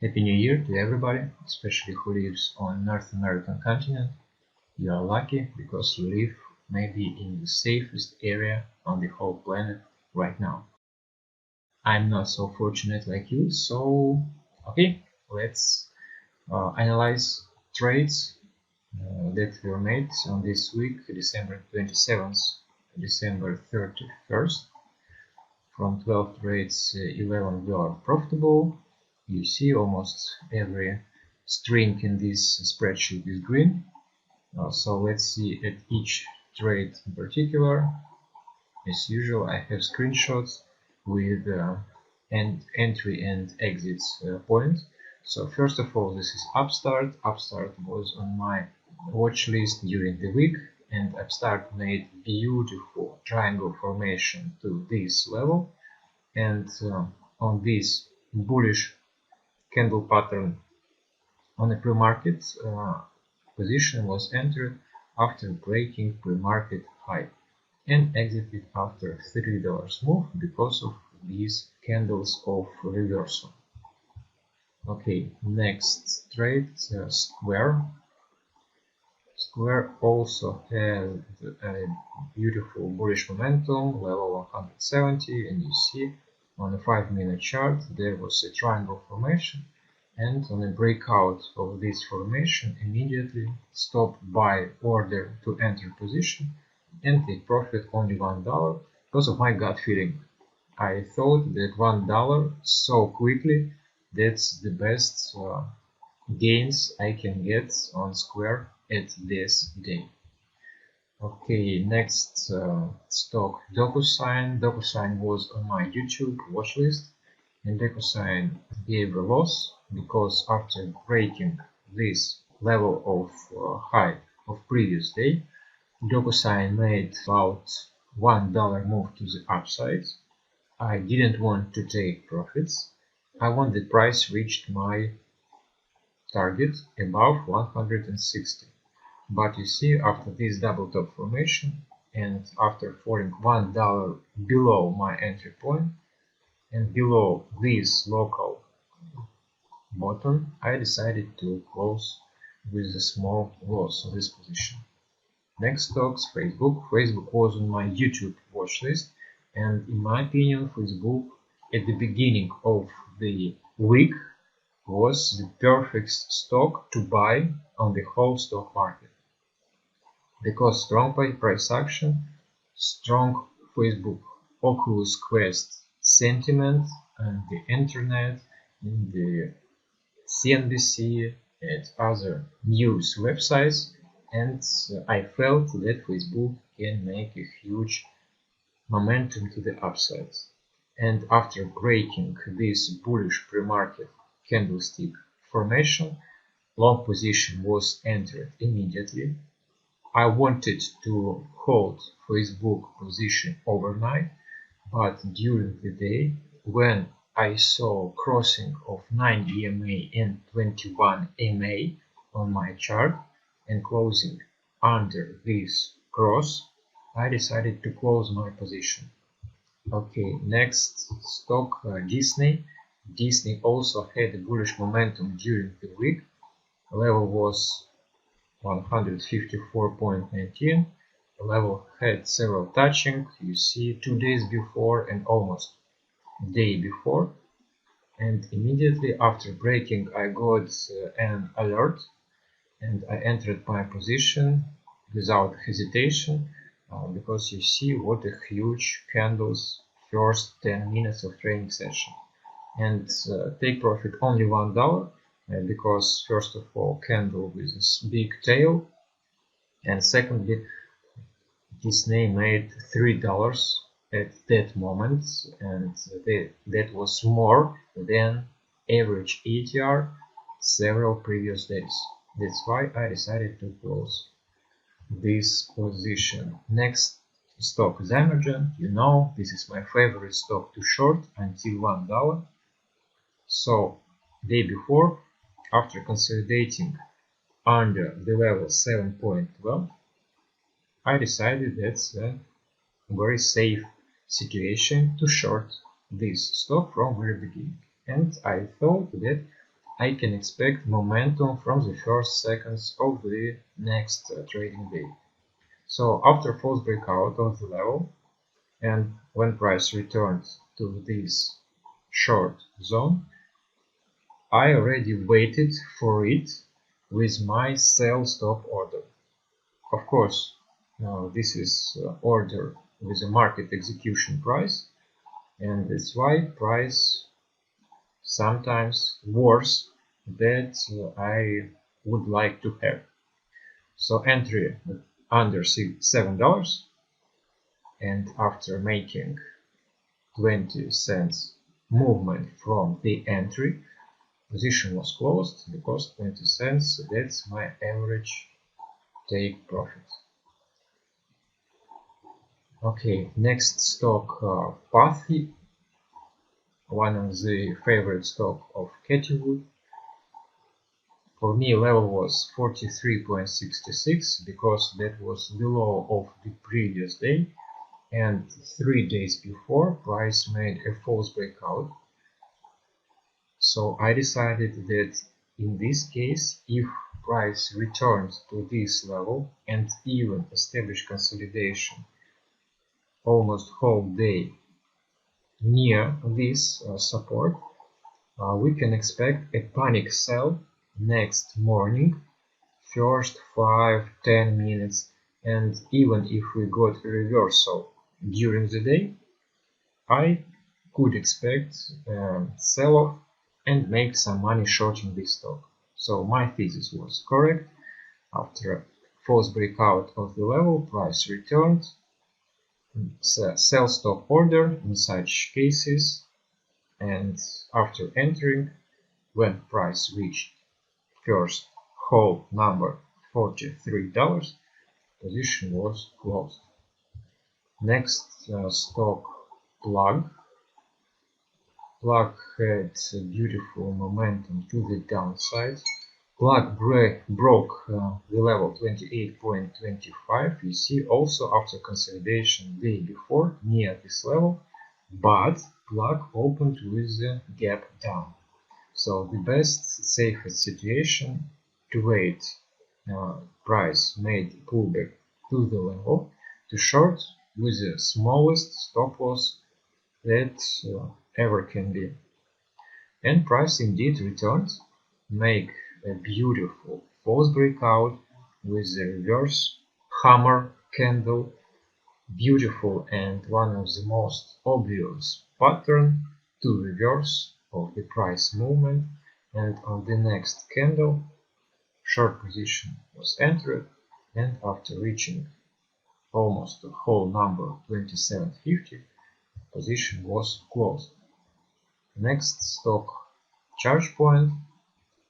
Happy New Year to everybody, especially who lives on North American continent. You are lucky because you live maybe in the safest area on the whole planet right now. I'm not so fortunate like you, so okay, let's analyze trades that were made on this week, December 27th, December 31st. From 12 trades, 11 were profitable. You see almost every string in this spreadsheet is green. So let's see at each trade in particular. As usual, I have screenshots with entry and exit points. So first of all, this is Upstart. Upstart was on my watch list during the week, and Upstart made beautiful triangle formation to this level, and on this bullish candle pattern on the pre-market position was entered after breaking pre-market high and exited after $30 move because of these candles of reversal. Okay, next trade, Square. Square also had a beautiful bullish momentum, level 170, and you see on a 5-minute chart there was a triangle formation, and on a breakout of this formation immediately stop buy order to enter position and take profit only $1 because of my gut feeling. I thought that $1 so quickly, that's the best gains I can get on Square at this day. Okay, next stock, DocuSign. DocuSign was on my YouTube watch list, and DocuSign gave a loss because after breaking this level of high of previous day, DocuSign made about $1 move to the upside. I didn't want to take profits. I want the price reached my target above 160. But you see, after this double top formation and after falling $1 below my entry point and below this local bottom, I decided to close with a small loss of this position. Next stocks, Facebook. Facebook was on my YouTube watch list, and in my opinion, Facebook at the beginning of the week was the perfect stock to buy on the whole stock market, because strong price action, strong Facebook Oculus Quest sentiment on the internet, in the CNBC and other news websites, and I felt that Facebook can make a huge momentum to the upside. And after breaking this bullish pre-market candlestick formation, long position was entered immediately. I wanted to hold Facebook position overnight, but during the day, when I saw crossing of 9 EMA and 21 MA on my chart and closing under this cross, I decided to close my position. Okay, next stock, Disney. Disney also had a bullish momentum during the week. The level was 154.19. The level had several touching, you see, 2 days before and almost a day before, and immediately after breaking I got an alert and I entered my position without hesitation, because you see what a huge candles first 10 minutes of trading session, and take profit only $1, because first of all candle with this big tail, and secondly Disney made $3 at that moment, and that was more than average ATR several previous days. That's why I decided to close this position. Next stock, Zymergen. You know, this is my favorite stock to short until $1. So day before, after consolidating under the level 7.12, I decided that's a very safe situation to short this stock from very beginning, and I thought that I can expect momentum from the first seconds of the next trading day. So after false breakout of the level, and when price returns to this short zone, I already waited for it with my sell stop order. Of course, this is order with a market execution price, and that's why price sometimes worse that I would like to have. So entry under $7, and after making 20 cents movement from the entry, position was closed because 20 cents, that's my average take profit. Okay, next stock, Pathy, one of the favorite stock of Cathie. For me, level was 43.66 because that was the low of the previous day, and 3 days before price made a false breakout. So I decided that in this case, if price returns to this level and even establish consolidation almost whole day near this support, we can expect a panic sell next morning, first 5-10 minutes, and even if we got a reversal during the day, I could expect sell-off and make some money shorting this stock. So my thesis was correct. After false breakout of the level, price returned, sell stop order in such cases, and after entering, when price reached first whole number $43, position was closed. Next stock, Plug. Plug had beautiful momentum to the downside. Plug broke the level 28.25. You see also after consolidation day before near this level, but Plug opened with a gap down. So the best safest situation to wait price made pullback to the level to short with the smallest stop loss that ever can be. And price indeed returned, make a beautiful false breakout with a reverse hammer candle, beautiful and one of the most obvious pattern to reverse of the price movement, and on the next candle short position was entered, and after reaching almost the whole number 27.50, position was closed. Next stock, ChargePoint,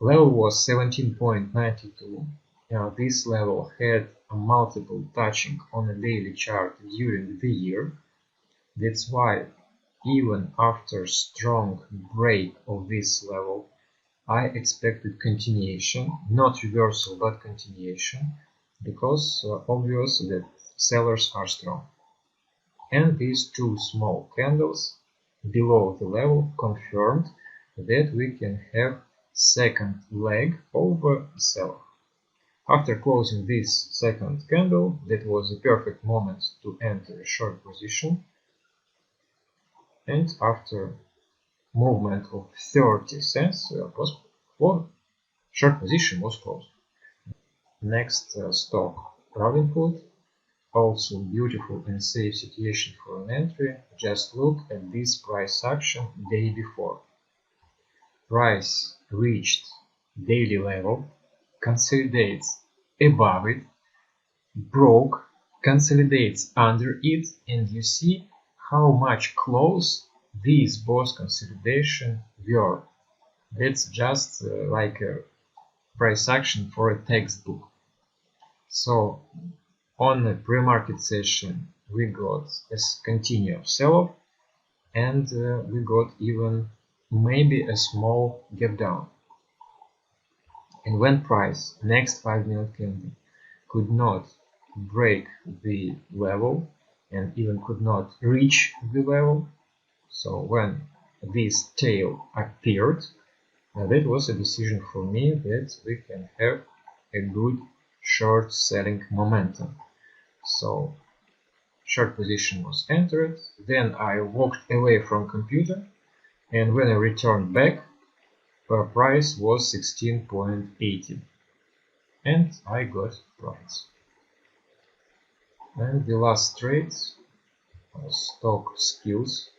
level was 17.92. This level had a multiple touching on a daily chart during the year. That's why even after strong break of this level, I expected continuation, not reversal but continuation, because obvious that sellers are strong. And these two small candles below the level confirmed that we can have second leg over the seller. After closing this second candle, that was the perfect moment to enter a short position, and after movement of 30 cents, short position was closed. Next stock, Robinhood. Also beautiful and safe situation for an entry. Just look at this price action day before. Price reached daily level, consolidates above it, broke, consolidates under it, and you see how much close these both consolidation were. That's just like a price action for a textbook. So on the pre-market session, we got a continuous sell-off, and we got even maybe a small gap down. And when price next 5-minute candle could not break the level and even could not reach the level, so when this tail appeared, That was a decision for me that we can have a good short selling momentum. So short position was entered, then I walked away from computer, and when I returned back, price was 16.80 and I got price. And the last trade was stock skills.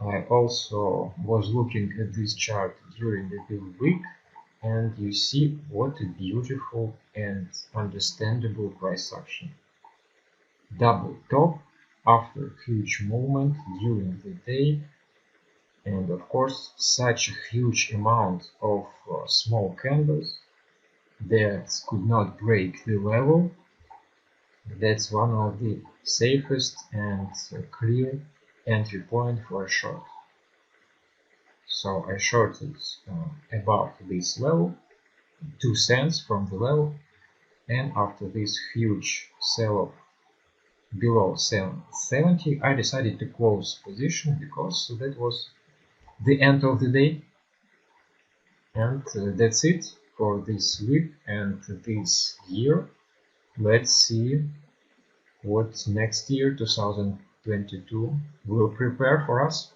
I also was looking at this chart during the build week, and you see what a beautiful and understandable price action. Double top after huge movement during the day, and of course such a huge amount of small candles that could not break the level. That's one of the safest and clear entry point for a short. So I shorted above this level, 2 cents from the level, and after this huge sell-off below 770, I decided to close position because that was the end of the day. And that's it for this week and this year. Let's see what next year 2022 will prepare for us.